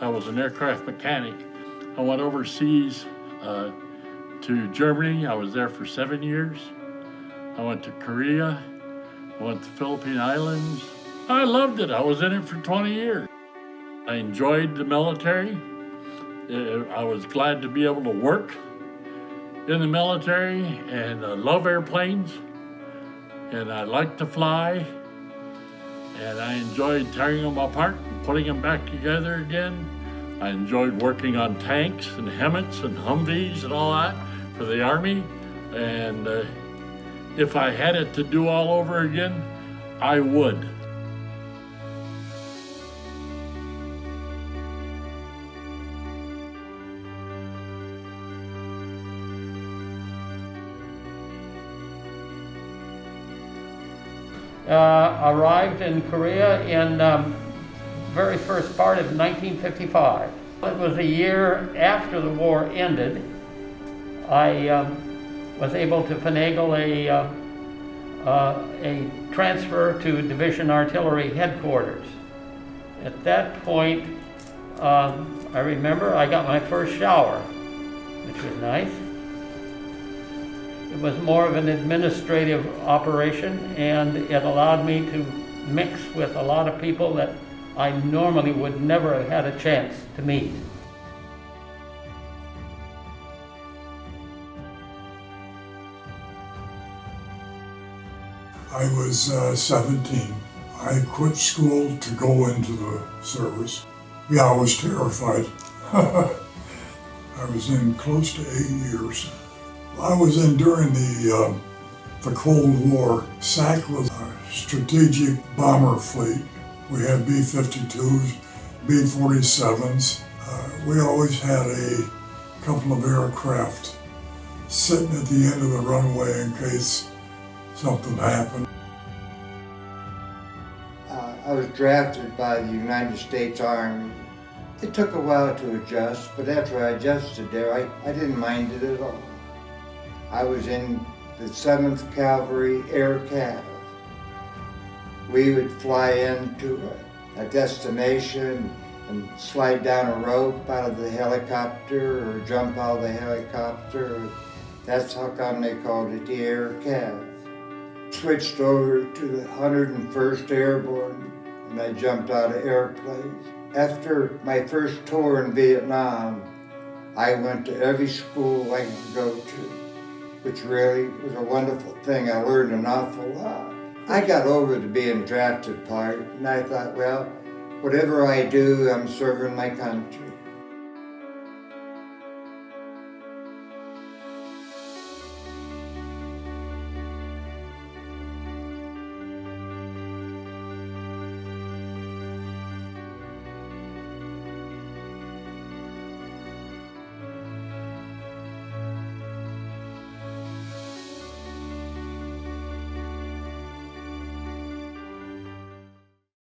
I was an aircraft mechanic. I went overseas to Germany. I was there for 7 years. I went to Korea. I went to the Philippine Islands. I loved it. I was in it for 20 years. I enjoyed the military. I was glad to be able to work in the military, and I love airplanes, and I like to fly, and I enjoyed tearing them apart and putting them back together again. I enjoyed working on tanks and Hemmets and Humvees and all that for the Army, and if I had it to do all over again, I would. Arrived in Korea in very first part of 1955. It was a year after the war ended. I was able to finagle a transfer to Division Artillery Headquarters. At that point, I remember I got my first shower, which was nice. It was more of an administrative operation, and it allowed me to mix with a lot of people that I normally would never have had a chance to meet. I was 17. I quit school to go into the service. Yeah, I was terrified. I was in close to 8 years. I was in during the Cold War. SAC was a strategic bomber fleet. We had B-52s, B-47s. We always had a couple of aircraft sitting at the end of the runway in case something happened. I was drafted by the United States Army. It took a while to adjust, but after I adjusted there, I didn't mind it at all. I was in the 7th Cavalry Air Cav. We would fly into a destination and slide down a rope out of the helicopter or jump out of the helicopter. That's how come they called it the Air Cav. Switched over to the 101st Airborne, and I jumped out of airplanes. After my first tour in Vietnam, I went to every school I could go to, which really was a wonderful thing. I learned an awful lot. I got over the being drafted part, and I thought, well, whatever I do, I'm serving my country.